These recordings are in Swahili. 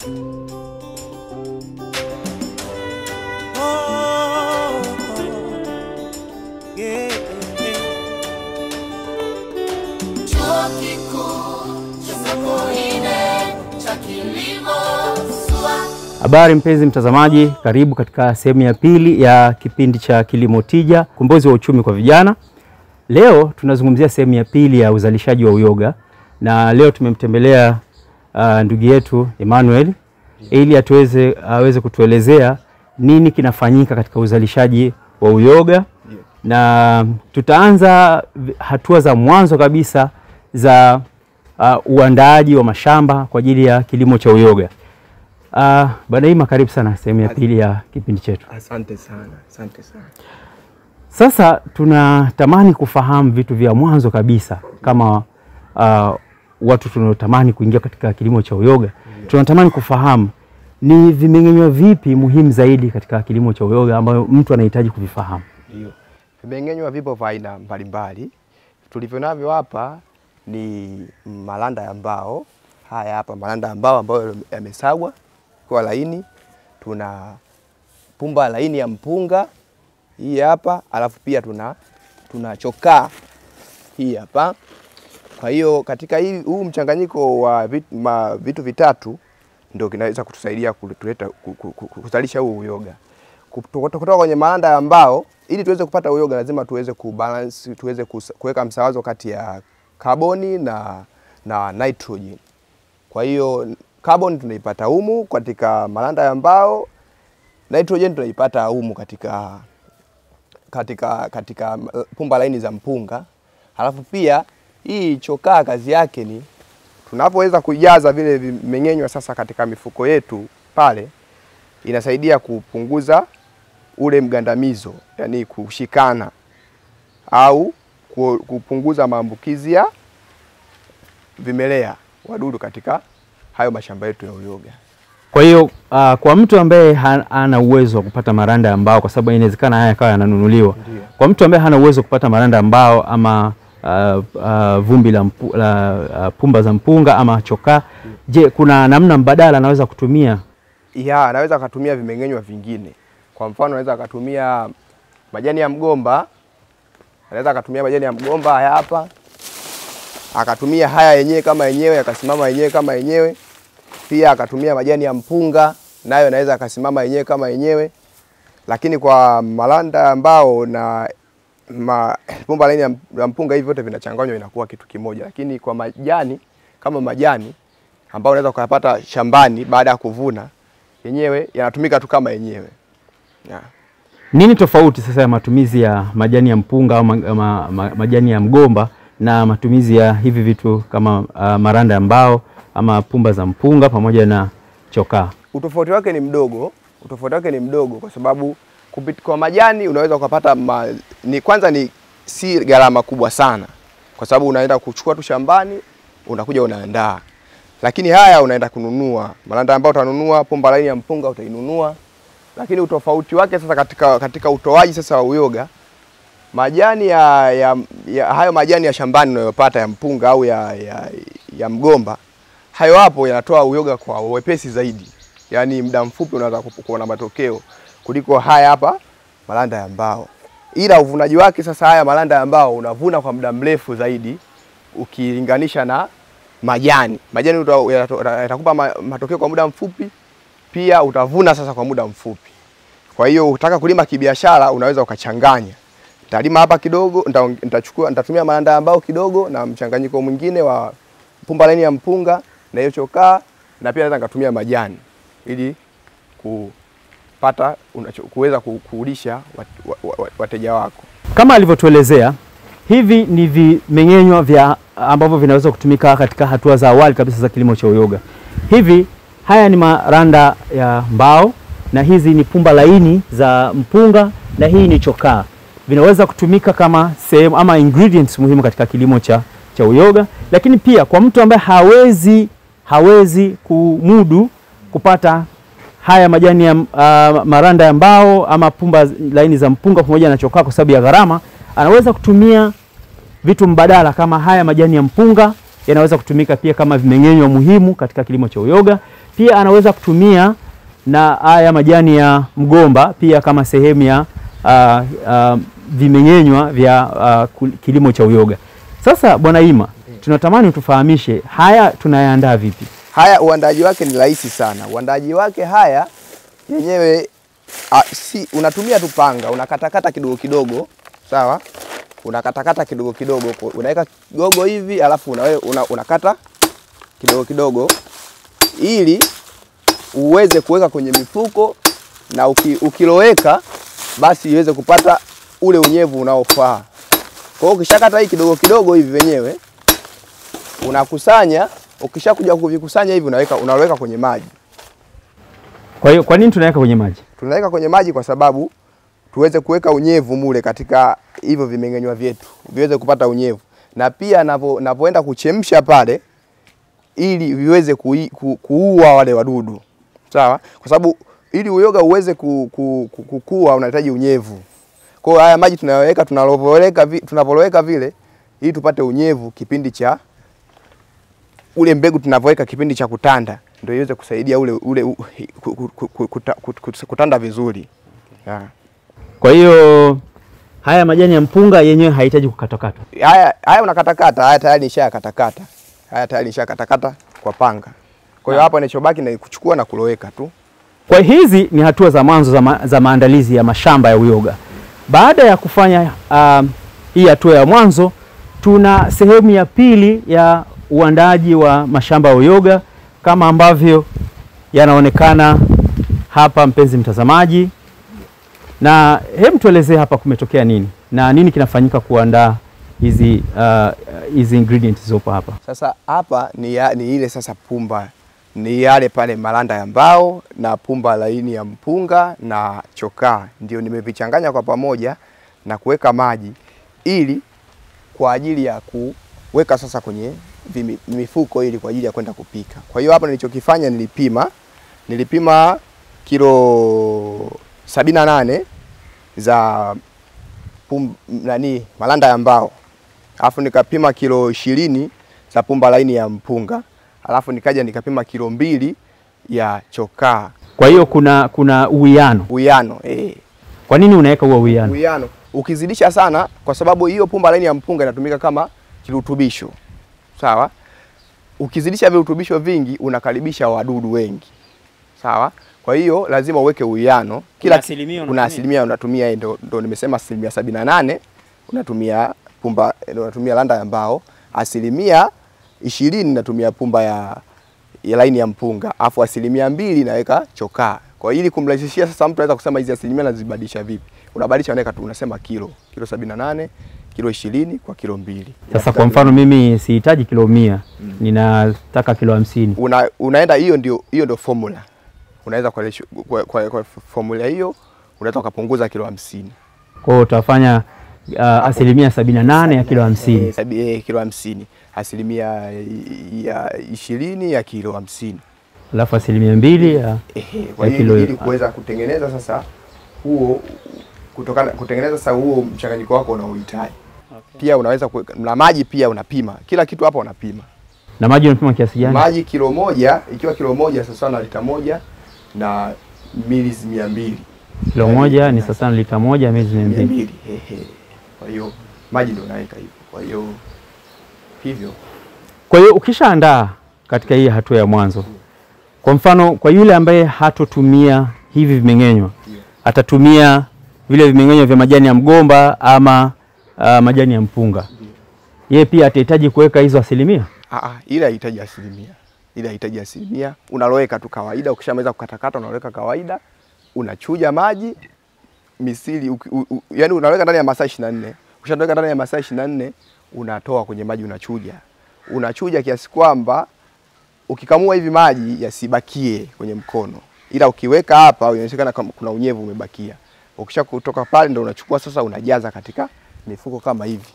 Habari mpenzi mtazamaji, karibu katika sehemu ya pili ya kipindi cha Kilimo Tija, Ukombozi wa Uchumi kwa Vijana. Leo tunazungumzia sehemu ya pili ya uzalishaji wa uyoga, na leo tumemtembelea ndugu yetu Emmanuel ili aweze kutuelezea nini kinafanyika katika uzalishaji wa uyoga. Na tutaanza hatua za mwanzo kabisa za uandaaji wa mashamba kwa ajili ya kilimo cha uyoga. Bwana Ima, karibu sana sehemu ya pili ya kipindi chetu. Asante sana, asante sana. Sasa tunatamani kufahamu vitu vya mwanzo kabisa kama watu tunatamani kuingia katika kilimo cha uyoga. Tunatamani kufahamu ni vimeng'enywa vipi muhimu zaidi katika kilimo cha uyoga ambayo mtu anahitaji kuvifahamu. Ndio. Vimeng'enywa vipo vya aina mbalimbali. Tulivyo navyo hapa ni malanda ya mbao. Haya hapa malanda ya mbao ambayo yamesagwa kwa laini. Tuna pumba laini ya mpunga hii hapa, alafu pia tuna chokaa hii hapa. Kwa hiyo katika huu mchanganyiko wa vitu vitatu ndio kinaweza kutusaidia kuzalisha huu uyoga. Kutoka kwenye malanda ya mbao, ili tuweze kupata uyoga lazima tuweze kubalance, tuweze kuweka msawazo kati ya kaboni na nitrogen. Kwa hiyo carbon tunaipata humu katika malanda ya mbao, nitrogen tunaipata humu katika pumba laini za mpunga. Halafu pia hii chokaa kazi yake ni tunapoweza kujaza vile vimeng'enywa sasa katika mifuko yetu pale, inasaidia kupunguza ule mgandamizo, yani kushikana au kupunguza maambukizi ya vimelea wadudu katika hayo mashamba yetu ya uyoga. Kwa hiyo kwa mtu ambaye hana uwezo wa kupata maranda ya mbao, kwa sababu inawezekana haya yakawa yananunuliwa. Kwa mtu ambaye hana uwezo kupata maranda ya mbao ama vumbi la pumba za mpunga ama chokaa, je, kuna namna mbadala anaweza kutumia? Ya, anaweza kutumia vimeng'enywa vingine. Kwa mfano anaweza akatumia majani ya mgomba. Anaweza akatumia majani ya mgomba haya hapa. Akatumia haya yenyewe kama yenyewe, akasimama yenyewe kama yenyewe. Pia akatumia majani ya mpunga, nayo anaweza akasimama yenyewe kama yenyewe. Lakini kwa malanda ambao na pumba laini ya mpunga, hivi vyote vinachanganywa inakuwa kitu kimoja. Lakini kwa majani kama majani ambao unaweza kuyapata shambani baada ya kuvuna, yenyewe yanatumika tu kama yenyewe. Yeah. Nini tofauti sasa ya matumizi ya majani ya mpunga au majani ya mgomba na matumizi ya hivi vitu kama maranda ya mbao ama pumba za mpunga pamoja na chokaa? Utofauti wake ni mdogo. Utofauti wake ni mdogo kwa sababu kwa majani unaweza kupata kwanza ni si gharama kubwa sana, kwa sababu unaenda kuchukua tu shambani, unakuja unaandaa. Lakini haya unaenda kununua. Malanda ambao utanunua, pumba laini ya mpunga utainunua. Lakini utofauti wake sasa katika utoaji sasa wa uyoga, majani hayo majani ya shambani unayopata ya mpunga au ya mgomba, hayo hapo yanatoa uyoga kwa wepesi zaidi. Yaani muda mfupi unaweza kuona matokeo kuliko haya hapa malanda ya mbao. Ila uvunaji wake sasa, haya malanda ya mbao unavuna kwa muda mrefu zaidi ukilinganisha na majani. Majani yatakupa matokeo kwa muda mfupi, pia utavuna sasa kwa muda mfupi. Kwa hiyo ukitaka kulima kibiashara unaweza ukachanganya. Nitalima hapa kidogo, nitatumia malanda ya mbao kidogo na mchanganyiko mwingine wa pumba laini ya mpunga na hiyo chokaa, na pia naweza nikatumia majani ili kuweza kulisha wateja wako. Kama alivyotuelezea, hivi ni vimeng'enywa vya ambavyo vinaweza kutumika katika hatua za awali kabisa za kilimo cha uyoga. Haya ni maranda ya mbao na hizi ni pumba laini za mpunga na hii ni chokaa. Vinaweza kutumika kama sehemu ama ingredients muhimu katika kilimo cha uyoga. Lakini pia kwa mtu ambaye hawezi kumudu kupata haya majani ya maranda ya mbao ama pumba laini za mpunga pamoja na chokaa kwa sababu ya gharama, anaweza kutumia vitu mbadala kama haya majani ya mpunga. Yanaweza kutumika pia kama vimeng'enywa muhimu katika kilimo cha uyoga. pia anaweza kutumia na haya majani ya mgomba pia kama sehemu ya vimeng'enywa vya kilimo cha uyoga. Sasa Bwana Ima, tunatamani utufahamishe haya tunayaandaa vipi? Haya uandaaji wake ni rahisi sana. Uandaaji wake haya yenyewe si unatumia tu panga, unakatakata kidogo kidogo, sawa? Unakatakata kidogo kidogo, unaweka kidogo hivi, alafu unakata kidogo kidogo ili uweze kuweka kwenye mifuko, na ukiloweka basi iweze kupata ule unyevu unaofaa. Kwa hiyo ukishakata hii kidogo kidogo hivi wenyewe unakusanya, ukishakuja kuvikusanya hivi unaweka kwenye maji. Kwa hiyo kwa nini tunaweka kwenye maji? Tunaweka kwenye maji kwa sababu tuweze kuweka unyevu mule katika hivyo vimeng'enywa vyetu, viweze kupata unyevu. Na pia ninapoenda kuchemsha pale ili viweze kuua wale wadudu. Sawa? Kwa sababu ili uyoga uweze kukua unahitaji unyevu. Kwa hiyo haya maji tunayoweka, tunapoloweka vile ili tupate unyevu kipindi cha ule mbegu tunavoweka kipindi cha kutanda, ndio iweze kusaidia kutanda vizuri. Yeah. Kwa hiyo haya majani ya mpunga yenyewe hahitaji kukatakata. Haya unakatakata, haya tayari nishakatakata. Haya tayari nishakatakata kwa panga. Kwa hiyo hapa ninachobaki ni kuchukua na kuloweka tu. Kwa hizi ni hatua za mwanzo za maandalizi ya mashamba ya uyoga. Baada ya kufanya hii hatua ya mwanzo, tuna sehemu ya pili ya uandaaji wa mashamba ya uyoga kama ambavyo yanaonekana hapa, mpenzi mtazamaji. Na hebu tuelezee hapa kumetokea nini na nini kinafanyika kuandaa hizi ingredients zopo hapa. Sasa hapa ni ile sasa pumba, ni yale pale malanda ya mbao na pumba laini ya mpunga na chokaa, ndio nimevichanganya kwa pamoja na kuweka maji ili kwa ajili ya kuweka sasa kwenye mifuko ili kwa ajili ya kwenda kupika. Kwa hiyo hapa nilichokifanya nilipima kilo 78 za malanda ya mbao. Alafu nikapima kilo 20 za pumba laini ya mpunga. Alafu nikaja nikapima kilo 2 ya chokaa. Kwa hiyo kuna uwiano. Uwiano, Kwa nini unaweka huo uwiano? Uwiano. Ukizidisha sana, kwa sababu hiyo pumba laini ya mpunga inatumika kama kirutubisho. Sawa? Ukizidisha virutubisho vingi unakaribisha wadudu wengi. Sawa? Kwa hiyo lazima uweke uwiano. Kila kuna asilimia unatumia, ndio nimesema 78% unatumia pumba, unatumia landa ya mbao, 20% natumia pumba ya laini ya mpunga, afu 2% naweka chokaa. Kwa ili kumrahisishia sasa, mtu anaweza kusema hizi asilimia nazibadilisha vipi? Unabadilisha, unaweka tu unasema kilo 78, kilo 20 kwa kilo 2. Sasa kwa mfano mimi sihitaji kilo 100, ninataka kilo 50. Unaenda hiyo ndio formula. Unaweza kwa formula hiyo unaweza kupunguza kilo 50. Kwa hiyo utafanya asilimia 78 ya kilo 50. Kilo 50. Asilimia ya 20 ya kilo 50. Alafu asilimia 2 ya kilo, ili kuweza kutengeneza sasa kutengeneza sasa huo mchanganyiko wako unaohitaji. Okay. Pia unaweza na maji pia unapima. Kila kitu hapa unapima. Na maji unapima kiasi gani? Maji kilo 1, ikiwa kilo 1 sasa na lita 1 na mili 200. Kilo 1 ni sasa na lita 1 mili 200. Kwa hiyo maji ndio naweka hivyo. Kwa hiyo ukishaandaa katika hii hatua ya mwanzo, kwa mfano kwa yule ambaye hatotumia hivi vimeng'enywa, atatumia vile vimeng'enywa vya majani ya mgomba ama majani ya mpunga, yeye pia atahitaji kuweka hizo asilimia? Ila hahitaji asilimia. Unaloweka tu kawaida. Ukishamaliza kukatakata unaloweka kawaida, unachuja maji misili yani unaloweka ndani ya masaa 24. Ukishaloweka ndani ya masaa 24 unatoa kwenye maji, unachuja kiasi kwamba ukikamua hivi maji yasibakie kwenye mkono, ila ukiweka hapa inaonekana kuna unyevu umebakia. Ukishakutoka pale ndio unachukua sasa, unajaza katika mifuko kama hivi.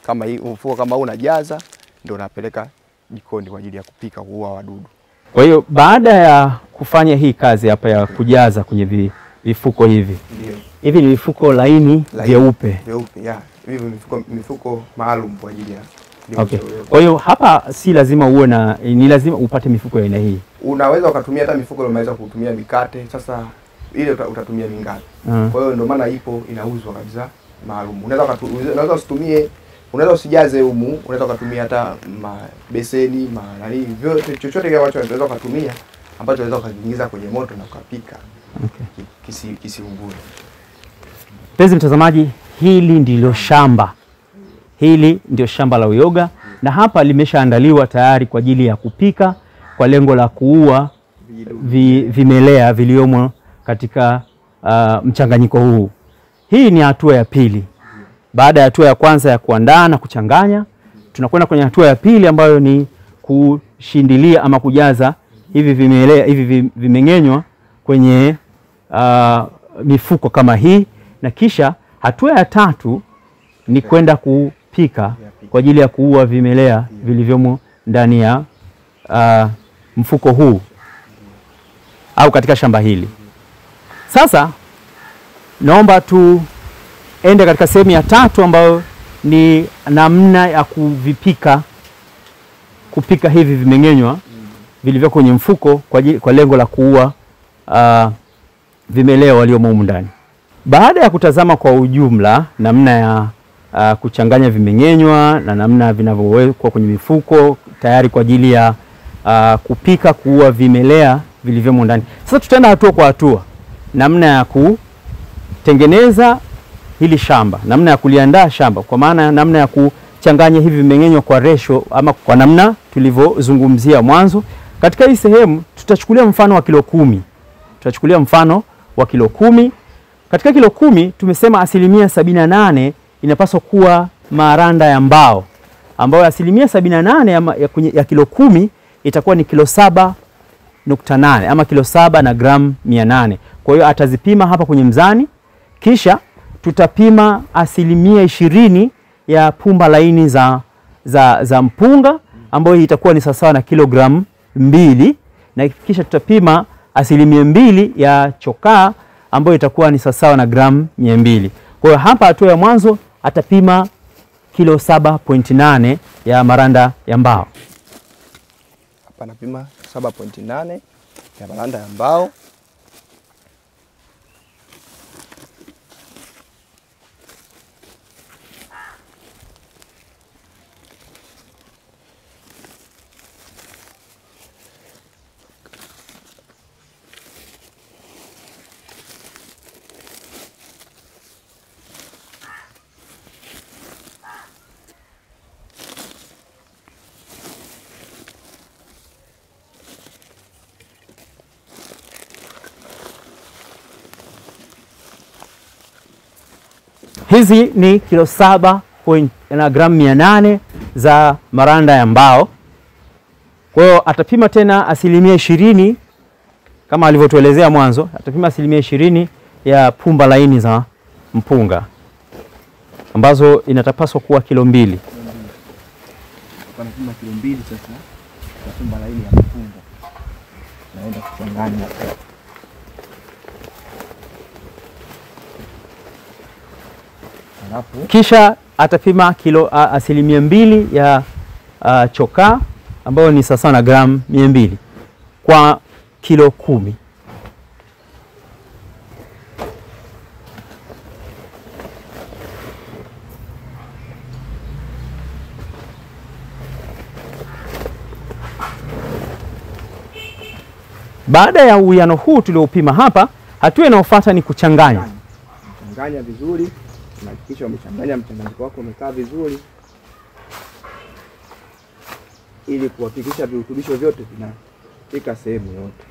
Kama hii mfuko kama huu unajaza, ndio unapeleka jikoni kwa ajili ya kupika, kuua wadudu. Kwa hiyo baada ya kufanya hii kazi hapa ya kujaza kwenye vifuko hivi. Ndio. Hivi ni vifuko laini vyeupe. Vyeupe, ya. Hivi mifuko maalum kwa ajili ya Okay. Kwa hiyo hapa si lazima uwe na, ni lazima upate mifuko ya aina hii. Unaweza ukatumia hata mifuko ile unaweza kutumia mikate. Sasa ile utatumia mingapi? Kwa hiyo ndio maana ipo inauzwa kabisa maalum. Unaweza usitumie, unaweza usijaze humu, unaweza kutumia hata beseni, nani, vyote chochote kile ambacho unaweza kutumia ambacho unaweza kuingiza kwenye moto na ukapika. Okay. Kisiungue. Mpenzi mtazamaji, hili ndilo shamba. Hili ndio shamba la uyoga na hapa limeshaandaliwa tayari kwa ajili ya kupika kwa lengo la kuua vimelea viliomo katika mchanganyiko huu. Hii ni hatua ya pili. Baada ya hatua ya kwanza ya kuandaa na kuchanganya, tunakwenda kwenye hatua ya pili ambayo ni kushindilia ama kujaza hivi vimelea hivi vimeng'enywa kwenye mifuko kama hii, na kisha hatua ya tatu ni kwenda kupika kwa ajili ya kuua vimelea vilivyomo ndani ya mfuko huu au katika shamba hili. Sasa naomba tuende katika sehemu ya tatu ambayo ni namna ya kupika hivi vimeng'enywa vilivyo kwenye mfuko kwa lengo la kuua vimelea waliomo humu ndani. Baada ya kutazama kwa ujumla namna ya kuchanganya vimeng'enywa na namna vinavyowekwa kwenye mifuko tayari kwa ajili ya kupika kuua vimelea vilivyomo ndani. Sasa tutaenda hatua kwa hatua. Namna ya kutengeneza hili shamba, namna ya kuliandaa shamba, kwa maana namna ya kuchanganya hivi vimeng'enywa kwa ratio ama kwa namna tulivyozungumzia mwanzo. Katika hii sehemu tutachukulia mfano wa kilo 10. Tutachukulia mfano wa kilo 10. Katika kilo 10 tumesema 78% inapaswa kuwa maranda ya mbao, ambayo 78% ya kilo 10 itakuwa ni kilo 7.8 ama kilo 7 na gramu 800. Kwa hiyo atazipima hapa kwenye mzani, kisha tutapima 20% ya pumba laini za mpunga, ambayo itakuwa ni sawa na kilogramu 2, na kisha tutapima 2% ya chokaa ambayo itakuwa ni sawa na gramu 200. Kwa hiyo hapa hatua ya mwanzo atapima kilo 7.8 ya maranda ya mbao. Hapa napima 7.8 ya maranda ya mbao. Hizi ni kilo 7 na gramu 800 za maranda ya mbao. Kwa hiyo atapima tena 20% kama alivyotuelezea mwanzo, atapima 20% ya pumba laini za mpunga ambazo inatapaswa kuwa kilo 2. Tunapima kilo 2 sasa ya pumba laini ya mpunga. Naenda kuchanganya. Kisha atapima kilo 2% ya chokaa ambayo ni sawa na gramu 200 kwa kilo 10. Baada ya uwiano huu tuliopima hapa, hatua inayofuata ni kuchanganya. Changanya vizuri. Hakikisha umechanganya mchanganyiko wako umekaa vizuri ili kuhakikisha virutubisho vyote vinafika sehemu yote.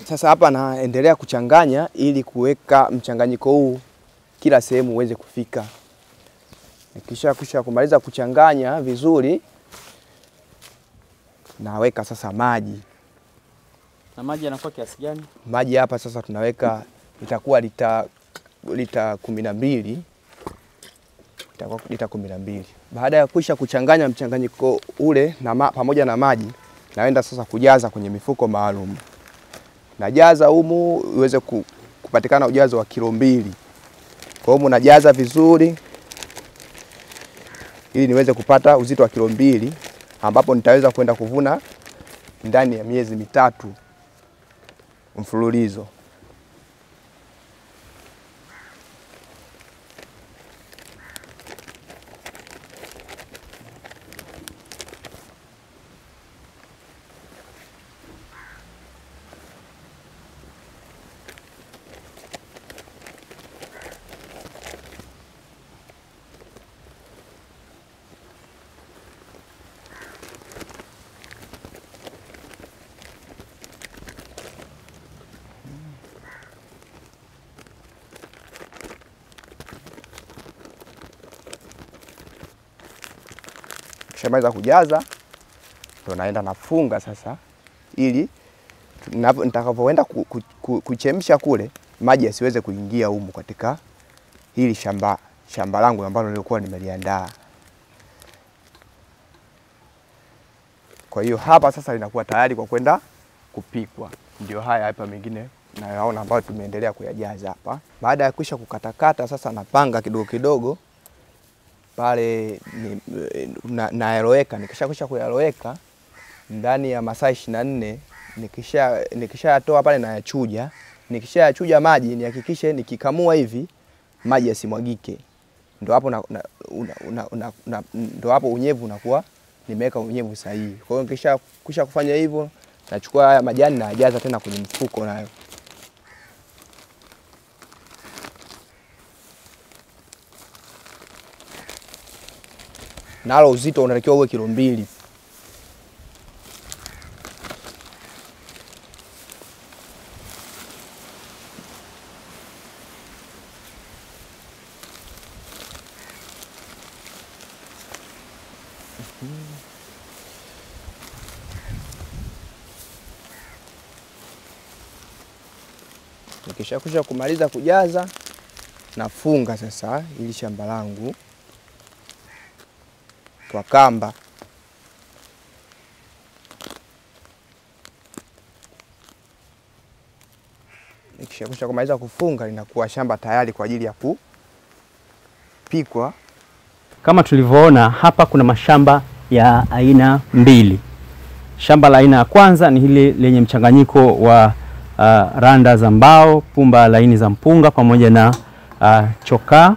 Sasa hapa naendelea kuchanganya ili kuweka mchanganyiko huu kila sehemu uweze kufika. Kisha kumaliza kuchanganya vizuri, naweka sasa maji. Na maji yanakuwa kiasi gani? Maji hapa sasa tunaweka itakuwa lita 12. Itakuwa lita 12. Baada ya kisha kuchanganya mchanganyiko ule pamoja na maji, naenda sasa kujaza kwenye mifuko maalum. najaza humu iweze kupatikana ujazo wa kilo 2. Kwa hiyo najaza vizuri ili niweze kupata uzito wa kilo 2 ambapo nitaweza kwenda kuvuna ndani ya miezi 3 mfululizo. Kishamaliza kujaza ndio naenda nafunga sasa, ili nitakapoenda kuchemsha kule maji yasiweze kuingia humu katika hili shamba langu ambalo nilikuwa nimeliandaa. Kwa hiyo hapa sasa linakuwa tayari kwa kwenda kupikwa. Ndio haya hapa mengine nayaona ambayo tumeendelea kuyajaza hapa. Baada ya kisha kukatakata sasa napanga kidogo kidogo pale nayaloweka. Nikisha kuyaloweka ndani ya masaa 24 nikishayatoa pale nayachuja. Nikishayachuja maji nihakikishe nikikamua hivi maji yasimwagike. Ndio hapo ndio hapo unyevu unakuwa nimeweka unyevu sahihi. Kwa hiyo nikisha kufanya hivyo nachukua haya majani na najaza tena kwenye mfuko nayo. Nalo uzito unatakiwa uwe kilo 2. Nikisha kumaliza kujaza nafunga sasa ili shamba langu kwa kamba. Nikisha kumaliza kufunga linakuwa shamba tayari kwa ajili ya kupikwa. Kama tulivyoona hapa kuna mashamba ya aina 2. Shamba la aina ya kwanza ni hili lenye mchanganyiko wa randa za mbao, pumba laini za mpunga pamoja na chokaa.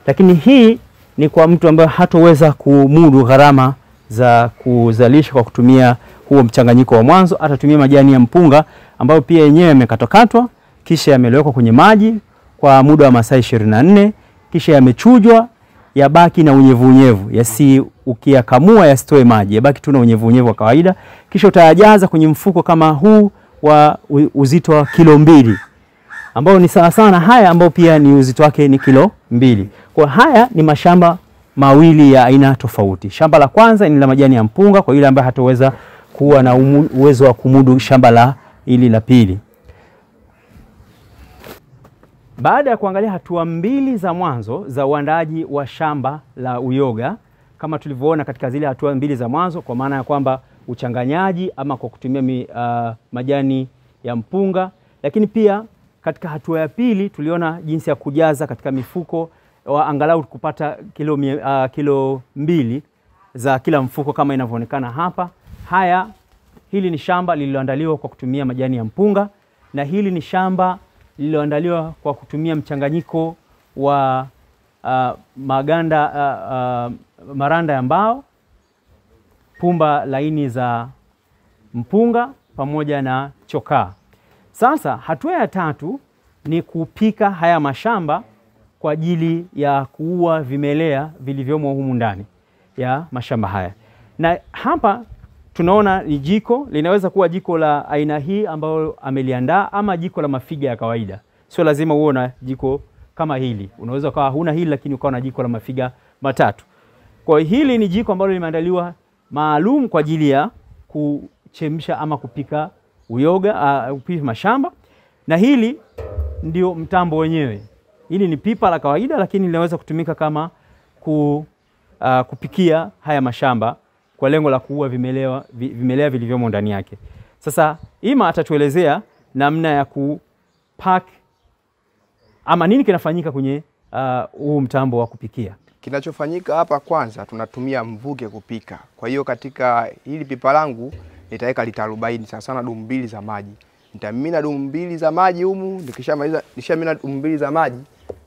Lakini hii ni kwa mtu ambaye hatoweza kumudu gharama za kuzalisha kwa kutumia huo mchanganyiko wa mwanzo. Atatumia majani ya mpunga ambayo pia yenyewe yamekatwa kisha yamelowekwa kwenye maji kwa muda wa masaa 24, kisha yamechujwa, yabaki na unyevu, ukiyakamua yasitoe maji, yabaki tu na unyevu wa kawaida. Kisha utayajaza kwenye mfuko kama huu wa uzito wa kilo 2, ambao ni sawa sana haya ambao pia ni uzito wake ni kilo 2. Kwa haya ni mashamba mawili ya aina tofauti. Shamba la kwanza ni la majani ya mpunga kwa yule ambaye hataweza kuwa na uwezo wa kumudu shamba la ili la pili. Baada ya kuangalia hatua 2 za mwanzo za uandaaji wa shamba la uyoga, kama tulivyoona katika zile hatua 2 za mwanzo, kwa maana ya kwamba uchanganyaji ama kwa kutumia majani ya mpunga, lakini pia katika hatua ya pili tuliona jinsi ya kujaza katika mifuko wa angalau kupata kilo 2 za kila mfuko kama inavyoonekana hapa. Hili ni shamba lililoandaliwa kwa kutumia majani ya mpunga, na hili ni shamba lililoandaliwa kwa kutumia mchanganyiko wa maranda ya mbao, pumba laini za mpunga pamoja na chokaa. Sasa hatua ya 3 ni kupika haya mashamba kwa ajili ya kuua vimelea vilivyomo humu ndani ya mashamba haya. Na hapa tunaona ni jiko, linaweza kuwa jiko la aina hii ambayo ameliandaa ama jiko la mafiga ya kawaida. Sio lazima uwe na jiko kama hili. Unaweza kuwa huna hili lakini ukawa na jiko la mafiga 3. Kwa hili ni jiko ambalo limeandaliwa maalum kwa ajili ya kuchemsha ama kupika uyoga, kupika mashamba. Na hili ndio mtambo wenyewe. Hili ni pipa la kawaida lakini linaweza kutumika kama kupikia haya mashamba kwa lengo la kuua vimelea vilivyomo ndani yake. Sasa Ima atatuelezea namna ya kupack ama nini kinafanyika kwenye huu mtambo wa kupikia? Kinachofanyika hapa, kwanza tunatumia mvuke kupika. Kwa hiyo katika hili pipa langu nitaweka lita 40, sana sana dumu 2 za maji. Nitamimina dumu 2 za maji humu, nishamina dumu 2 za maji,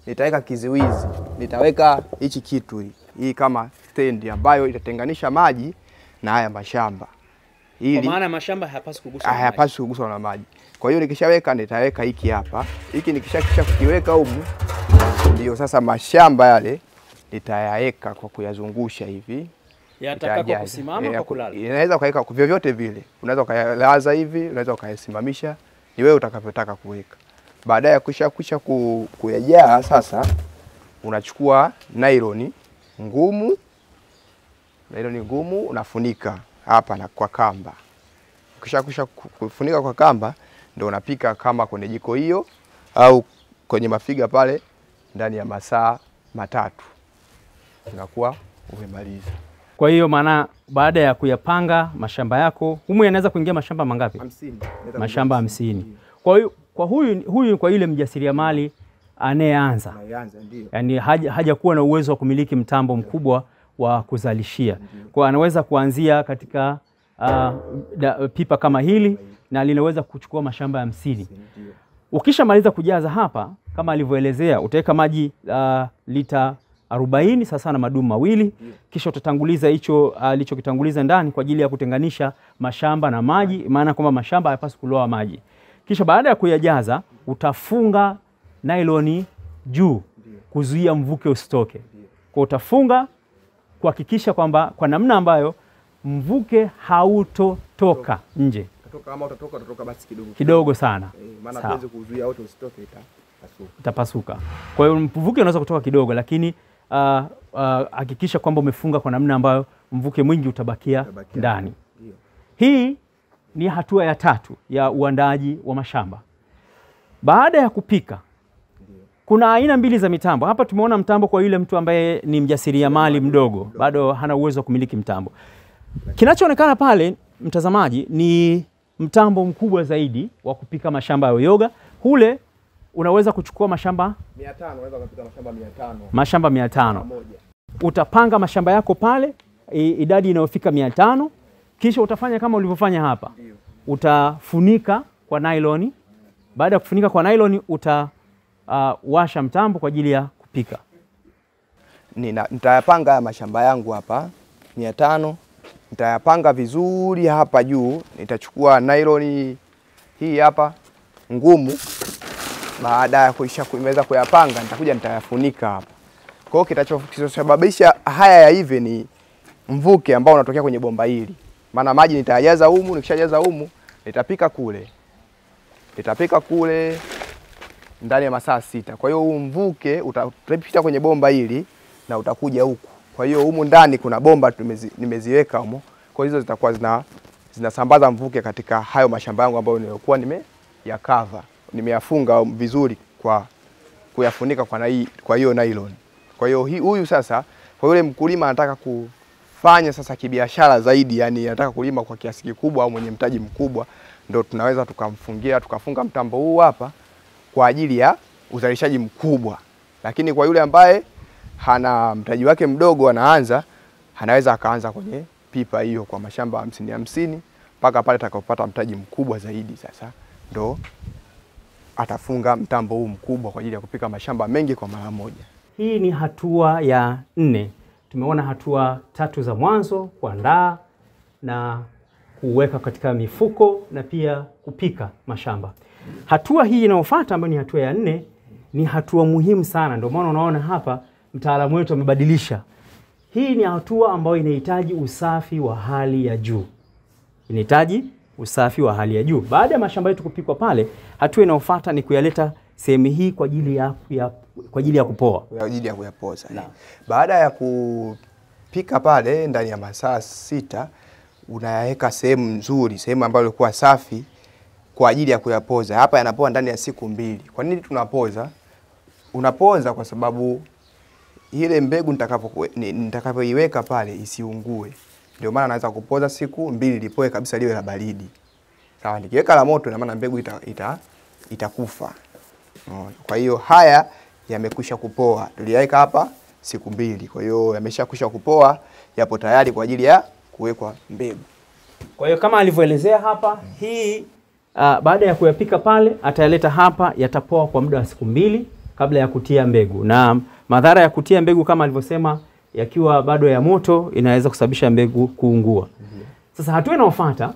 nitaweka kiziwizi. Nitaweka hichi kitu hii kama stand ambayo itatenganisha maji na haya mashamba. Kwa maana mashamba hayapaswi kuguswa na maji. Hayapaswi kuguswa na maji. Kwa hiyo nikishaweka nitaweka hiki hapa. Hiki nikisha kukiweka humu, ndio sasa mashamba yale nitayaweka kwa kuyazungusha hivi. Yataka kusimama kwa kulala. Inaweza ukaweka vyovyote vile. Unaweza ukalaza hivi, unaweza ukayasimamisha. Ni wewe utakavyotaka kuweka. Baadaye kisha kuyajaa sasa, unachukua nylon ngumu. Nylon ngumu unafunika hapa na kwa kamba. Kisha kufunika kwa kamba, ndio unapika kama kwenye jiko hiyo au kwenye mafiga pale ndani ya masaa 3. Unakuwa umemaliza. Kwa hiyo maana baada ya kuyapanga mashamba yako, humu yanaweza kuingia mashamba mangapi? 50. Mashamba 50. Kwa hiyo kwa huyu kwa yule mjasiriamali anayeanza. Yaani hajakuwa na uwezo wa kumiliki mtambo mkubwa wa kuzalishia. Kwa anaweza kuanzia katika pipa kama hili na linaweza kuchukua mashamba 50. Ukishamaliza kujaza hapa kama alivyoelezea, utaweka maji lita 40 sasa na madumu 2, kisha utatanguliza hicho alichokitanguliza ndani kwa ajili ya kutenganisha mashamba na maji, maana kwamba mashamba hayapaswi kuloa maji. Kisha baada ya kuyajaza utafunga nylon juu kuzuia mvuke usitoke. Kwa utafunga kuhakikisha kwamba kwa namna ambayo mvuke hautotoka nje. Kama utatoka basi kidogo sana. Maana hawezi kuzuia auto usitoke, itapasuka. Kwa hiyo mvuke unaweza kutoka kidogo, lakini hakikisha kwamba umefunga kwa namna ambayo mvuke mwingi utabakia ndani. Hii ni hatua ya 3 ya uandaaji wa mashamba. Baada ya kupika, kuna aina 2 za mitambo. Hapa tumeona mtambo kwa yule mtu ambaye ni mjasiriamali mdogo, bado hana uwezo wa kumiliki mtambo. Kinachoonekana pale, mtazamaji, ni mtambo mkubwa zaidi wa kupika mashamba ya uyoga. Hule unaweza kuchukua mashamba 500, unaweza kupika mashamba 500. Mashamba 500. Utapanga mashamba yako pale idadi inayofika 500, kisha utafanya kama ulivyofanya hapa. Utafunika kwa nylon. Baada ya kufunika kwa nylon utawasha mtambo kwa ajili ya kupika. Nitayapanga mashamba yangu hapa 500. Nitayapanga vizuri hapa juu. Nitachukua nylon hii hapa ngumu. Baada ya kuimeza kuyapanga, nitakuja nitayafunika hapa. Kwa hiyo kitachosababisha haya ya hivi ni mvuke ambao unatokea kwenye bomba hili. Maana maji nitajaza humu, nikishajaza humu nitapika kule ndani ya masaa 6. Kwa hiyo huu mvuke utapita kwenye bomba hili na utakuja huku. Kwa hiyo humu ndani kuna bomba nimeziweka humo. Kwa hizo zitakuwa zinasambaza mvuke katika hayo mashamba yangu ambayo nilikuwa nimeyakava. Nimeyafunga vizuri kwa kuyafunika kwa hiyo nylon. Kwa hiyo huyu sasa, kwa yule mkulima anataka kufanya sasa kibiashara zaidi, yani anataka kulima kwa kiasi kikubwa au mwenye mtaji mkubwa, ndio tunaweza tukafunga mtambo huu hapa kwa ajili ya uzalishaji mkubwa. Lakini kwa yule ambaye hana mtaji wake mdogo, anaweza akaanza kwenye pipa hiyo kwa mashamba 50 mpaka pale atakapopata mtaji mkubwa zaidi, sasa ndo atafunga mtambo huu mkubwa kwa ajili ya kupika mashamba mengi kwa mara moja. Hii ni hatua ya 4. Tumeona hatua 3 za mwanzo: kuandaa na kuweka katika mifuko na pia kupika mashamba. Hatua hii inayofuata ambayo ni hatua ya 4 ni hatua muhimu sana. Ndio maana unaona hapa mtaalamu wetu amebadilisha. Hii ni hatua ambayo inahitaji usafi wa hali ya juu. Baada ya mashamba yetu kupikwa pale, hatua inayofuata ni kuyaleta sehemu hii kwa ajili ya kupoa. Kwa ajili ya kuyapoza. Baada ya kupika pale ndani ya masaa 6, unayaweka sehemu nzuri, sehemu ambayo ilikuwa safi kwa ajili ya kuyapoza. Hapa yanapoa ndani ya siku 2. Kwa nini tunapoza? Unapoza kwa sababu ile mbegu nitakapoiweka pale isiungue. Ndio maana naweza kupoza siku 2 lipoe kabisa, liwe la baridi. Sawa, nikiweka la moto na maana mbegu itakufa. Kwa hiyo haya yamekwisha kupoa. Tuliweka hapa siku 2. Kwa hiyo yameshakwisha kupoa, yapo tayari kwa ajili ya kuwekwa mbegu. Kwa hiyo kama alivyoelezea hapa, hii baada ya kuyapika pale atayaleta hapa, yatapoa kwa muda wa siku 2 kabla ya kutia mbegu. Na madhara ya kutia mbegu kama alivyosema, yakiwa bado ya moto inaweza kusababisha mbegu kuungua. Sasa hatua inayofuata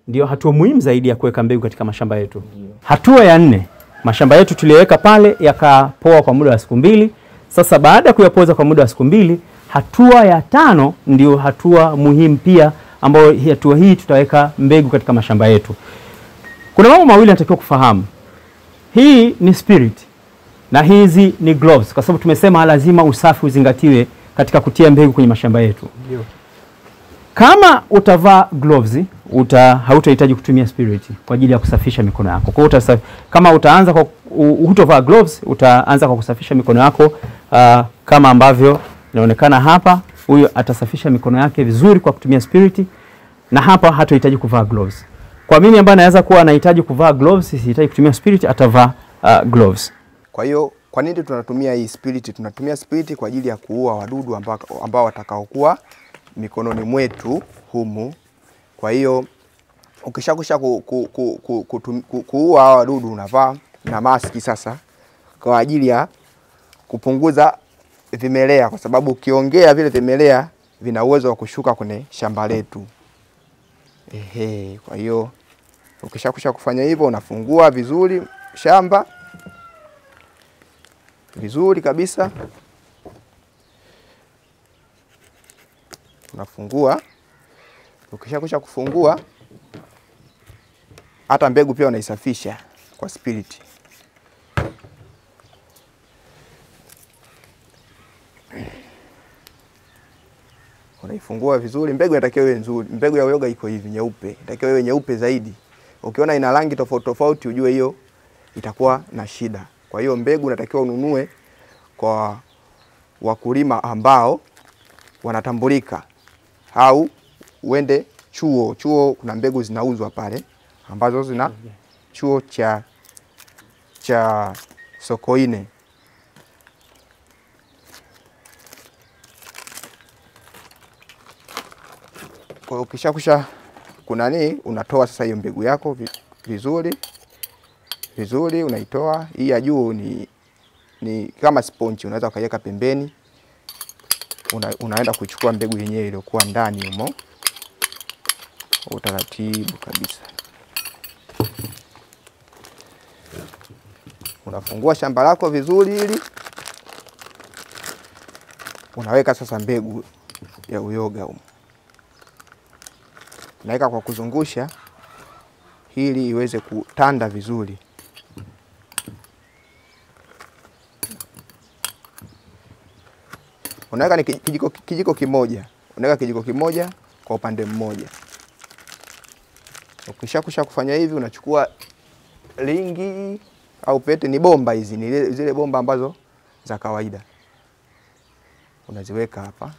ndio hatua muhimu zaidi ya kuweka mbegu katika mashamba yetu. Hatua ya 4, mashamba yetu tuliyoweka pale yakapoa kwa muda wa siku 2. Sasa baada ya kuyapoza kwa muda wa siku 2, hatua ya 5 ndio hatua muhimu pia, ambayo hatua hii tutaweka mbegu katika mashamba yetu. Kuna mambo mawili natakiwa kufahamu. Hii ni spirit na hizi ni gloves, kwa sababu tumesema lazima usafi uzingatiwe katika kutia mbegu kwenye mashamba yetu. Kama utavaa gloves, hautahitaji kutumia spirit kwa ajili ya kusafisha mikono yako. Kwa hiyo kama utaanza kwa utovaa gloves, utaanza kwa kusafisha mikono yako kama ambavyo inaonekana hapa. Huyu atasafisha mikono yake vizuri kwa kutumia spirit, na hapa hatohitaji kuvaa gloves. Kwa mimi ambaye naweza kuwa anahitaji kuvaa gloves, sihitaji kutumia spirit, atavaa gloves. Kwa hiyo kwa nini tunatumia hii spirit? Tunatumia spirit kwa ajili ya kuua wadudu ambao watakaokuwa mikononi mwetu humu. Kwa hiyo ukishakusha kuua hawa wadudu, unavaa na maski sasa kwa ajili ya kupunguza vimelea, kwa sababu ukiongea vile vimelea vina uwezo wa kushuka kwenye shamba letu. Kwa hiyo ukishakusha kufanya hivyo, unafungua vizuri shamba vizuri kabisa. Unafungua. Ukishakusha kufungua, hata mbegu pia unaisafisha kwa spirit. Unaifungua vizuri. Mbegu inatakiwa iwe nzuri. Mbegu ya uyoga iko hivi nyeupe, inatakiwa iwe nyeupe zaidi. Ukiona ina rangi tofauti tofauti, ujue hiyo itakuwa na shida. Kwa hiyo mbegu unatakiwa ununue kwa wakulima ambao wanatambulika, au uende chuo kuna mbegu zinauzwa pale ambazo zina chuo cha Sokoine. Kwa ukishakusha unatoa sasa hiyo mbegu yako vizuri unaitoa. Hii ya juu ni kama sponge, unaweza ukaiweka pembeni. Unaenda kuchukua mbegu yenyewe iliyokuwa ndani humo, utaratibu kabisa. Unafungua shamba lako vizuri ili unaweka sasa mbegu ya uyoga humo. Unaweka kwa kuzungusha ili iweze kutanda vizuri. Unaweka ni kijiko kimoja. Unaweka kijiko kimoja kwa upande mmoja. Ukishakusha kufanya hivi, unachukua ringi au pete, ni bomba hizi, ni zile bomba ambazo za kawaida. Unaziweka hapa.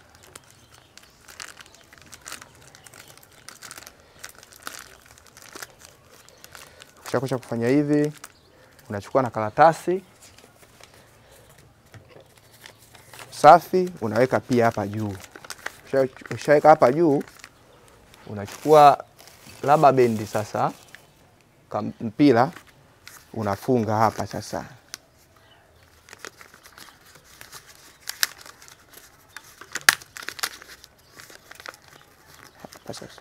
Ukishakusha kufanya hivi, unachukua na karatasi safi, unaweka pia hapa juu. Ukishaweka hapa juu, unachukua rubber band sasa, mpira, unafunga hapa sasa. Hapa sasa.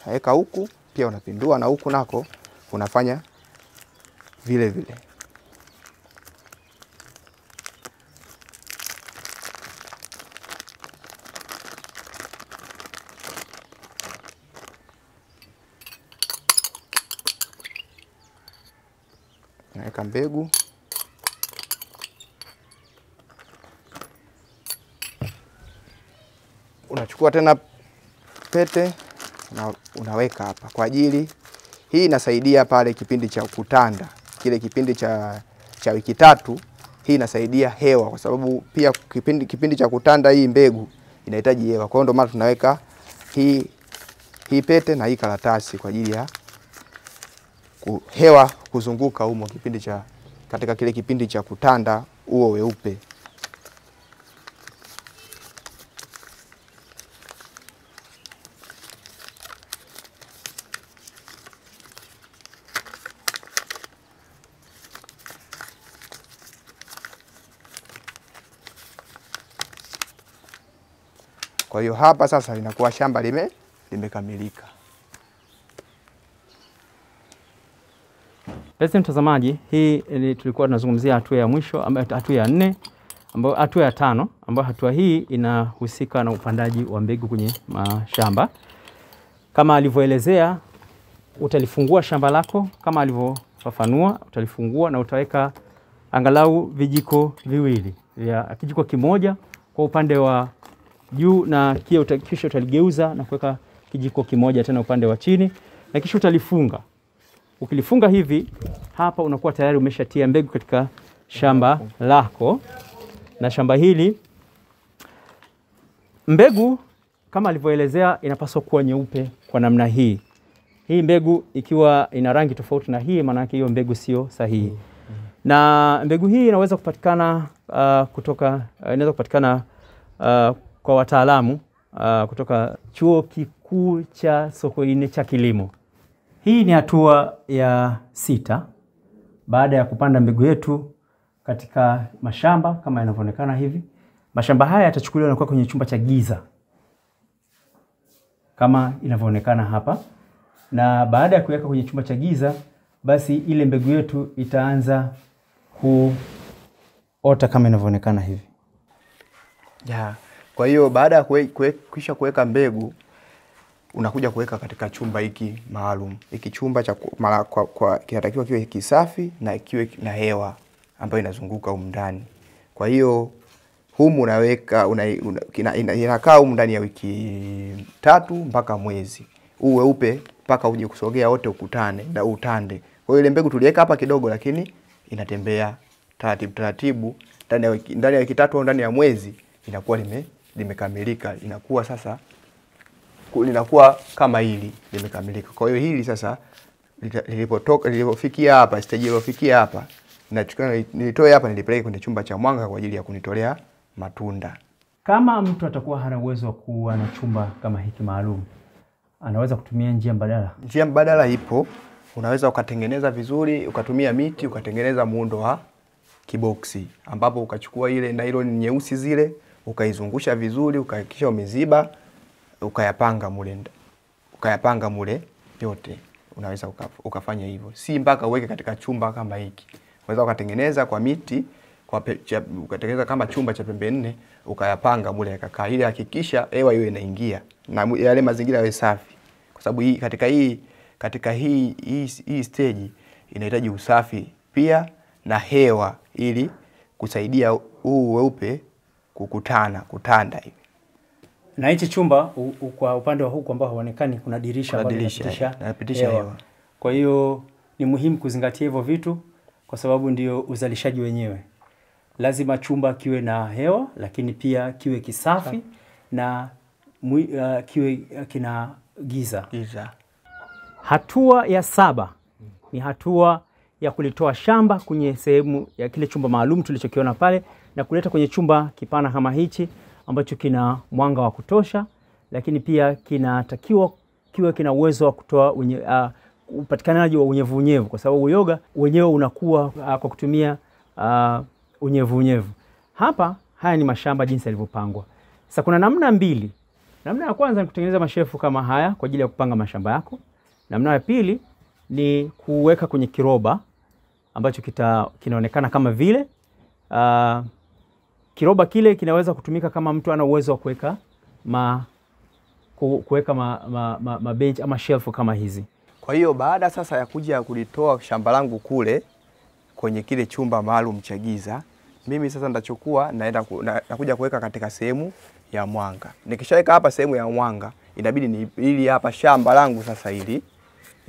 Naweka huku, pia unapindua na huku nako unafanya vile vile. Naweka mbegu. Unachukua tena pete na unaweka hapa kwa ajili hii inasaidia pale kipindi cha kutanda, kile kipindi cha wiki 3. Hii inasaidia hewa, kwa sababu pia kipindi cha kutanda hii mbegu inahitaji hewa. Kwa hiyo ndio maana tunaweka hii pete na hii karatasi kwa ajili ya hewa kuzunguka humo katika kile kipindi cha kutanda huo weupe. Kwa hiyo hapa sasa linakuwa shamba limekamilika. Basi mtazamaji, hii tulikuwa tunazungumzia hatua ya mwisho, hatua ya 4, ambayo hatua ya 5, ambayo hatua hii inahusika na upandaji wa mbegu kwenye mashamba. Kama alivyoelezea, utalifungua shamba lako kama alivyofafanua, utalifungua na utaweka angalau vijiko viwili, kijiko kimoja kwa upande wa juu na kisha utaligeuza na kuweka kijiko kimoja tena upande wa chini na kisha utalifunga. Ukilifunga hivi, hapa unakuwa tayari umeshatia mbegu katika shamba lako. Na shamba hili, mbegu kama alivyoelezea inapaswa kuwa nyeupe kwa namna hii. Hii mbegu ikiwa ina rangi tofauti na hii, maana yake hiyo mbegu sio sahihi. Na mbegu hii inaweza kupatikana kwa wataalamu kutoka Chuo Kikuu cha Sokoine cha Kilimo. Hii ni hatua ya 6 baada ya kupanda mbegu yetu katika mashamba kama yanavyoonekana hivi. Mashamba haya yatachukuliwa na kuwa kwenye chumba cha giza kama inavyoonekana hapa. Na baada ya kuweka kwenye chumba cha giza, basi ile mbegu yetu itaanza kuota kama inavyoonekana hivi. Kwa hiyo baada ya kisha kuweka mbegu, unakuja kuweka katika chumba hiki maalum. Hiki chumba kinatakiwa kiwe kisafi na kiwe na hewa ambayo inazunguka humu ndani. Kwa hiyo humu unaweka inakaa humu ndani ya wiki 3 mpaka mwezi. Huu weupe mpaka uje kusogea wote ukutane na utande. Kwa hiyo ile mbegu tuliweka hapa kidogo, lakini inatembea taratibu ndani ya wiki 3 au ndani ya mwezi inakuwa limekamilika. Inakuwa sasa linakuwa kama hili limekamilika. Kwa hiyo hili sasa lilipofikia hapa, stage iliyofikia hapa, nilitoe hapa nilipeleke kwenye chumba cha mwanga kwa ajili ya kunitolea matunda. Kama mtu atakuwa hana uwezo wa kuwa na chumba kama hiki maalum, anaweza kutumia njia mbadala. Njia mbadala ipo. Unaweza ukatengeneza vizuri, ukatumia miti, ukatengeneza muundo wa kiboksi, ambapo ukachukua ile nylon nyeusi zile, ukaizungusha vizuri, ukahakikisha umeziba, ukayapanga mule yote. Unaweza ukafanya hivyo. Si mpaka uweke katika chumba kama hiki. Unaweza ukatengeneza kwa miti, ukatengeneza kama chumba cha pembe 4, ukayapanga mule yakakaa, ili hakikisha hewa hiyo inaingia na yale mazingira yawe safi. Kwa sababu katika hii stage inahitaji usafi pia na hewa, ili kusaidia huu weupe kutanda hivi. Na hichi chumba kwa upande wa huku ambao haonekani kuna dirisha ambalo linapitisha hewa. Kwa hiyo ni muhimu kuzingatia hivyo vitu, kwa sababu ndio uzalishaji wenyewe. Lazima chumba kiwe na hewa, lakini pia kiwe kisafi na kiwe kina giza. Hatua ya 7 ni hatua ya kulitoa shamba kwenye sehemu ya kile chumba maalum tulichokiona pale na kuleta kwenye chumba kipana kama hichi ambacho kina mwanga wa kutosha, lakini pia kinatakiwa kiwe kina uwezo wa kutoa upatikanaji wa unyevu, kwa sababu uyoga wenyewe unakuwa kwa kutumia unyevu. Haya ni mashamba jinsi yalivyopangwa. Sasa kuna namna mbili. Namna ya kwanza ni kutengeneza mashefu kama haya kwa ajili ya kupanga mashamba yako. Namna ya pili ni kuweka kwenye kiroba ambacho kinaonekana kama vile. Kiroba kile kinaweza kutumika kama mtu ana uwezo wa kuweka mabench ama shelf kama hizi. Kwa hiyo baada sasa ya kuja kulitoa shamba langu kule kwenye kile chumba maalum cha giza, mimi sasa nitachukua nakuja kuweka katika sehemu ya mwanga. Nikishaweka hapa sehemu ya mwanga, inabidi ili hapa shamba langu sasa hili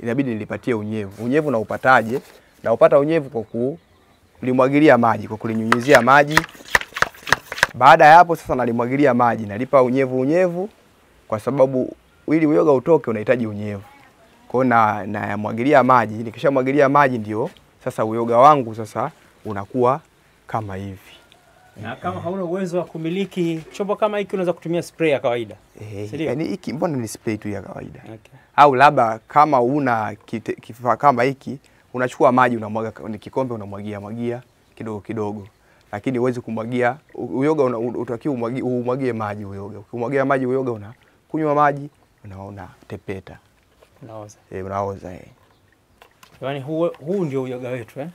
inabidi nilipatie unyevu. Unyevu na upataje? Na upata unyevu kwa kulimwagilia maji, kwa kulinyunyizia maji. Baada ya hapo sasa nalimwagilia maji, nalipa unyevu kwa sababu ili uyoga utoke unahitaji unyevu. Kwa hiyo nayamwagilia maji, nikishamwagilia maji ndio sasa uyoga wangu sasa unakuwa kama hivi. Na kama hauna uwezo wa kumiliki chombo kama hiki unaweza kutumia spray ya kawaida. Yaani hiki mbona ni spray tu ya kawaida. Okay. Au labda kama una kifaa kama hiki unachukua maji unamwaga ni kikombe unamwagia kidogo kidogo. Lakini huwezi kumwagia uyoga, utakiwa umwagie maji uyoga. Ukimwagia maji uyoga unakunywa maji unaona tepeta. Unaoza. Unaoza. Yaani huu ndio uyoga wetu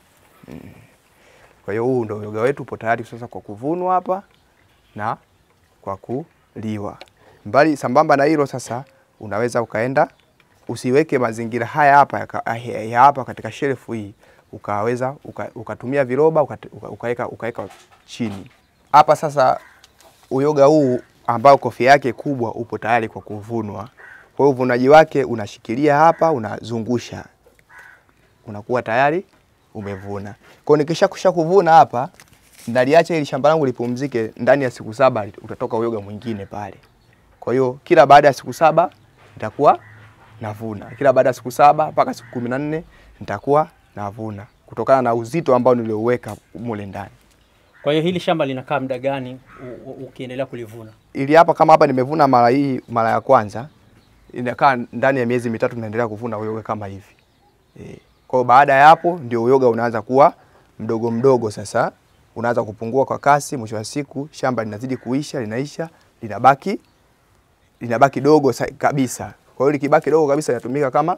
Kwa hiyo huu ndio uyoga wetu upo tayari sasa kwa kuvunwa hapa na kwa kuliwa. Mbali sambamba na hilo sasa unaweza ukaenda usiweke mazingira haya hapa katika shelfu hii, ukaweza ukatumia viroba ukaweka chini. Hapa sasa uyoga huu ambao kofia yake kubwa upo tayari kwa kuvunwa. Kwa hiyo uvunaji wake unashikilia hapa, unazungusha. Unakuwa tayari umevuna. Kwa hiyo nikisha kuvuna hapa, ndaliacha ili shamba langu lipumzike, ndani ya siku 7 utatoka uyoga mwingine pale. Kwa hiyo kila baada ya siku 7 nitakuwa navuna. Kila baada ya siku 7 mpaka siku 14 nitakuwa navuna kutokana na uzito ambao niliouweka mule ndani. Kwa hiyo hili shamba linakaa muda gani ukiendelea kulivuna? Ili hapa kama hapa nimevuna mara ya kwanza, inakaa ndani ya miezi 3 naendelea kuvuna uyoga kama hivi. Kwa baada ya hapo ndio uyoga unaanza kuwa mdogo mdogo sasa, unaanza kupungua kwa kasi, mwisho wa siku shamba linazidi kuisha, linaisha, linabaki dogo kabisa. Kwa hiyo likibaki dogo kabisa inatumika kama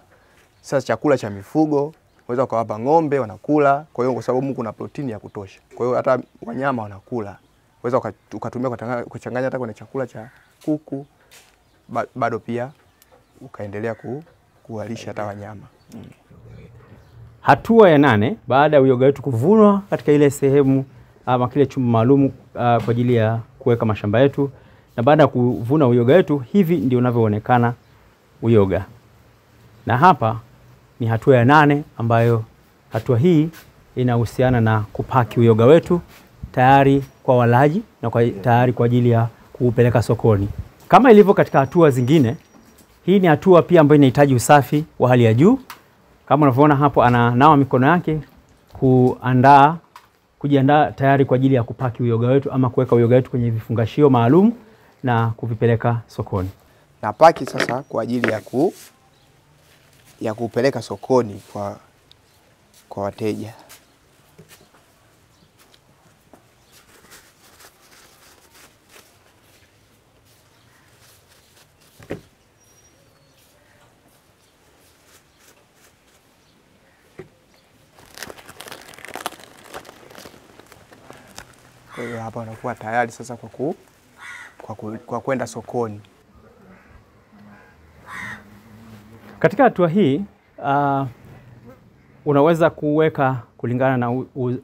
sasa chakula cha mifugo, unaweza kuwapa ng'ombe wanakula, kwa hiyo kwa sababu kuna protini ya kutosha. Kwa hiyo hata wanyama wanakula. Unaweza ukatumia kuchanganya hata kwenye chakula cha kuku, bado pia ukaendelea kuwalisha hata wanyama. Hatua ya 8 baada ya uyoga wetu kuvunwa katika ile sehemu ama kile chumba maalum kwa ajili ya kuweka mashamba yetu, na baada ya kuvuna uyoga wetu, hivi ndio unavyoonekana uyoga. Na hapa ni hatua ya 8 ambayo hatua hii inahusiana na kupaki uyoga wetu tayari kwa walaji na tayari kwa ajili ya kuupeleka sokoni. Kama ilivyo katika hatua zingine, hii ni hatua pia ambayo inahitaji usafi wa hali ya juu. Kama unavyoona hapo ananawa mikono yake kujiandaa tayari kwa ajili ya kupaki uyoga wetu ama kuweka uyoga wetu kwenye vifungashio maalum na kuvipeleka sokoni. Na paki sasa kwa ajili ya kupeleka sokoni kwa wateja. Kwa hiyo hapa unakuwa tayari sasa kwa kwenda sokoni. Katika hatua hii unaweza kuweka kulingana na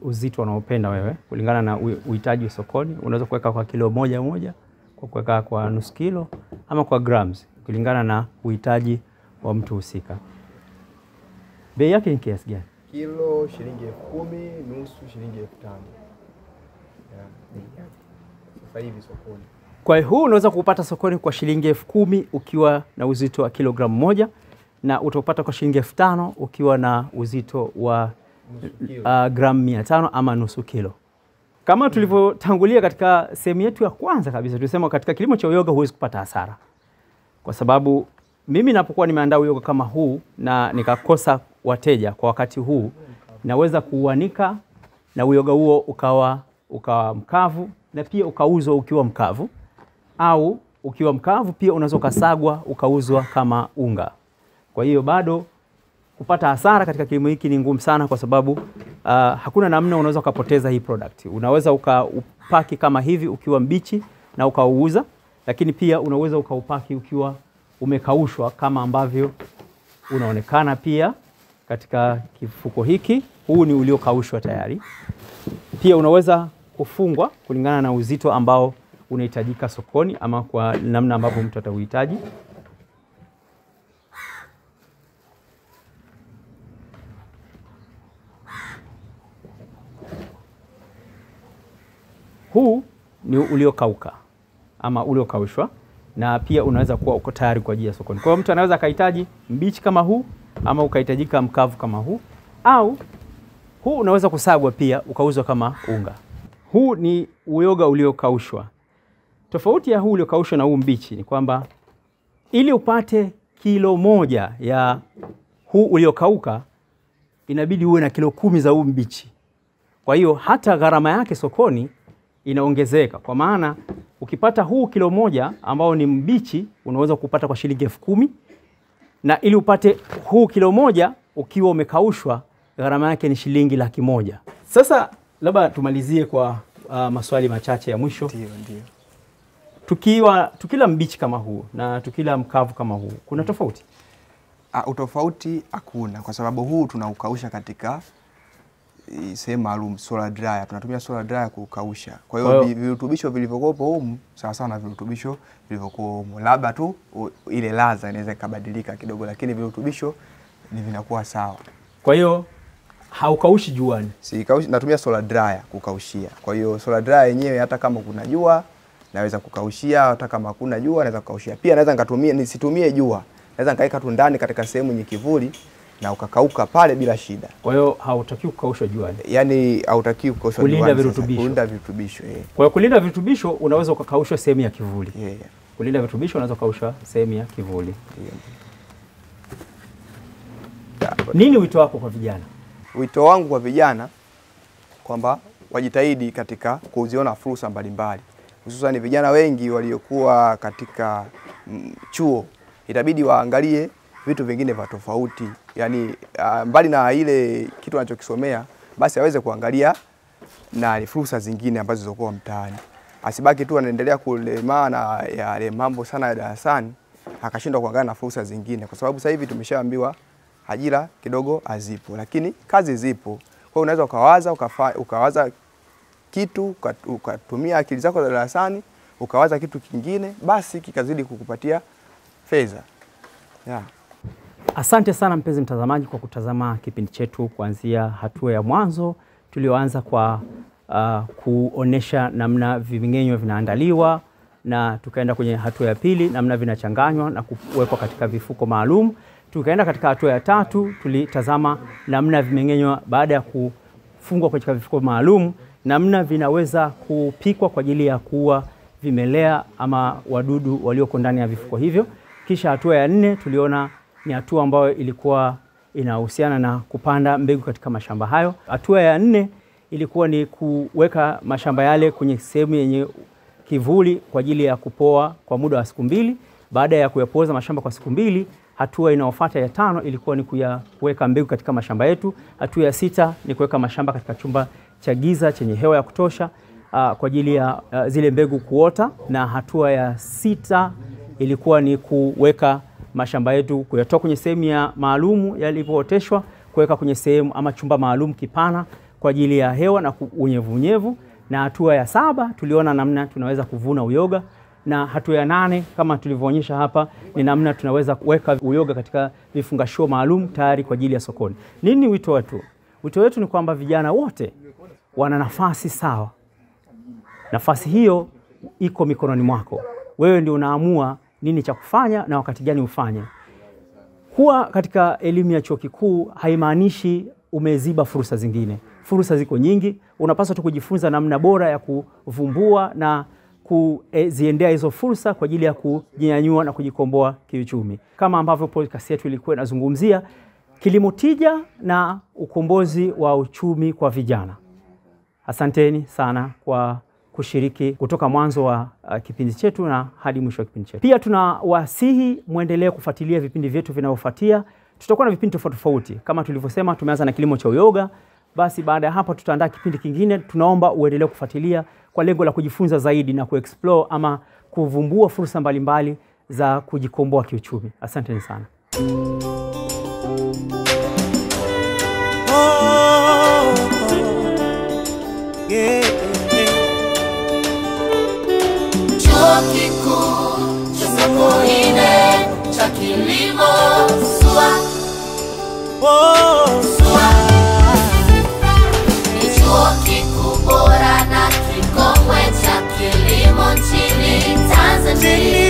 uzito unaopenda wewe, kulingana na uhitaji sokoni. Unaweza kuweka kwa kilo moja, kwa kuweka kwa nusu kilo ama kwa grams, kulingana na uhitaji wa mtu husika. Bei yake ni kiasi gani? Kilo shilingi 10,000, nusu shilingi 5,000. Sasa hivi sokoni. Kwa hiyo huu unaweza kupata sokoni kwa shilingi 10,000 ukiwa na uzito wa kilogramu 1, na utapata kwa shilingi 5,000 ukiwa na uzito wa gramu 500 ama nusu kilo. Kama tulivyotangulia katika sehemu yetu ya kwanza kabisa, tulisema katika kilimo cha uyoga huwezi kupata hasara. Kwa sababu mimi napokuwa nimeandaa uyoga kama huu na nikakosa wateja kwa wakati huu, naweza kuuanika na uyoga huo ukawa mkavu na pia ukauzwa ukiwa mkavu, au ukiwa mkavu pia unaweza ukasagwa ukauzwa kama unga. Kwa hiyo bado kupata hasara katika kilimo hiki ni ngumu sana, kwa sababu hakuna namna unaweza ukapoteza hii product. Unaweza ukaupaki kama hivi ukiwa mbichi na ukauuza, lakini pia unaweza ukaupaki ukiwa umekaushwa kama ambavyo unaonekana pia katika kifuko hiki. Huu ni uliokaushwa tayari. Pia unaweza kufungwa kulingana na uzito ambao unahitajika sokoni ama kwa namna ambavyo mtu atauhitaji. Huu ni uliokauka ama uliokaushwa, na pia unaweza kuwa uko tayari kwa ajili ya sokoni. Kwa hiyo mtu anaweza akahitaji mbichi kama huu ama ukahitajika mkavu kama huu, au huu unaweza kusagwa pia ukauzwa kama unga. Huu ni uyoga uliokaushwa. Tofauti ya huu uliokaushwa na huu mbichi ni kwamba ili upate kilo 1 ya huu uliokauka inabidi uwe na kilo 10 za huu mbichi. Kwa hiyo hata gharama yake sokoni inaongezeka, kwa maana ukipata huu kilo 1 ambao ni mbichi unaweza kupata kwa shilingi 10,000, na ili upate huu kilo 1 ukiwa umekaushwa gharama yake ni shilingi 100,000. Sasa labda tumalizie kwa maswali machache ya mwisho. Ndio. Tukila mbichi kama huu na tukila mkavu kama huu kuna tofauti? Utofauti hakuna, kwa sababu huu tunaukausha katika sehemu maalum, solar dryer. Tunatumia solar dryer kukausha. Kwa hiyo virutubisho vilivyokuwepo humu sawa sawa na virutubisho vilivyokuwa humu. Labda tu ile ladha inaweza kubadilika kidogo, lakini virutubisho ni vinakuwa sawa. Kwa hiyo haukaushi juani? Natumia solar dryer kukaushia. Kwa hiyo solar dryer yenyewe hata kama kuna jua naweza kukaushia, hata kama hakuna jua naweza kukaushia. Pia naweza nisitumie jua. Naweza nikaweka tu ndani katika sehemu yenye kivuli na ukakauka pale bila shida. Kwa hiyo hautakiwi kukausha juani? Yaani hautakiwi kukausha juani. Kulinda virutubisho. Kwa hiyo kulinda virutubisho unaweza ukakausha sehemu ya kivuli. Kulinda virutubisho unaweza kukausha sehemu ya kivuli. Nini wito wako kwa vijana? Wito wangu kwa vijana kwamba wajitahidi katika kuziona fursa mbalimbali. Hususan vijana wengi waliokuwa katika chuo itabidi waangalie vitu vingine vya tofauti. Yaani mbali na ile kitu anachokisomea, basi aweze kuangalia na fursa zingine ambazo zilizokuwa mtaani. Asibaki tu anaendelea kulemaa na yale mambo sana ya darasani akashindwa kuangalia na fursa zingine, kwa sababu sasa hivi tumeshaambiwa ajira kidogo hazipo, lakini kazi zipo. Kwa hiyo unaweza ukawaza kitu, ukatumia akili zako za darasani, ukawaza kitu kingine, basi kikazidi kukupatia fedha. Asante sana mpenzi mtazamaji kwa kutazama kipindi chetu kuanzia hatua ya mwanzo tulioanza kwa kuonesha namna vimeng'enywa vinaandaliwa, na tukaenda kwenye hatua ya pili namna vinachanganywa na kuwekwa katika vifuko maalum. Tukaenda katika hatua ya 3 tulitazama namna vimeng'enywa baada ya kufungwa katika vifuko maalum, namna vinaweza kupikwa kwa ajili ya kuua vimelea ama wadudu walioko ndani ya vifuko hivyo. Kisha hatua ya 4 tuliona ni hatua ambayo ilikuwa inahusiana na kupanda mbegu katika mashamba hayo. Hatua ya 4 ilikuwa ni kuweka mashamba yale kwenye sehemu yenye kivuli kwa ajili ya kupoa kwa muda wa siku 2. Baada ya kuyapoza mashamba kwa siku 2, hatua inayofuata ya 5 ilikuwa ni kuweka mbegu katika mashamba yetu. Hatua ya 6 ni kuweka mashamba katika chumba cha giza chenye hewa ya kutosha kwa ajili ya zile mbegu kuota, na hatua ya 6 ilikuwa ni kuweka mashamba yetu, kuyatoa kwenye sehemu ya maalumu yalipooteshwa, kuweka kwenye sehemu ama chumba maalum kipana kwa ajili ya hewa na unyevunyevu. Na hatua ya 7 tuliona namna tunaweza kuvuna uyoga, na hatua ya 8 kama tulivyoonyesha hapa ni namna tunaweza kuweka uyoga katika vifungashio maalum tayari kwa ajili ya sokoni. Nini wito wetu? Wito wetu ni kwamba vijana wote wana nafasi sawa. Nafasi hiyo iko mikononi mwako. Wewe ndio unaamua nini cha kufanya na wakati gani ufanye. Kuwa katika elimu ya chuo kikuu haimaanishi umeziba fursa zingine. Fursa ziko nyingi, unapaswa tu kujifunza namna bora ya kuvumbua na kuziendea hizo fursa kwa ajili ya kujinyanyua na kujikomboa kiuchumi. Kama ambavyo podcast yetu ilikuwa inazungumzia kilimo tija na ukombozi wa uchumi kwa vijana. Asanteni sana kwa kushiriki kutoka mwanzo wa kipindi chetu na hadi mwisho wa kipindi chetu. Pia tunawasihi muendelee kufuatilia vipindi vyetu vinavyofuatia. Tutakuwa na vipindi tofauti tofauti. Kama tulivyosema, tumeanza na kilimo cha uyoga. Basi baada ya hapo tutaandaa kipindi kingine. Tunaomba uendelee kufuatilia kwa lengo la kujifunza zaidi na kuexplore ama kuvumbua fursa mbalimbali za kujikomboa kiuchumi. Asanteni sana. Chuo Kikuu cha Sokoine cha Kilimo SUA. SUA ni chuo kikuu bora na kikongwe cha kilimo nchini Tanzania.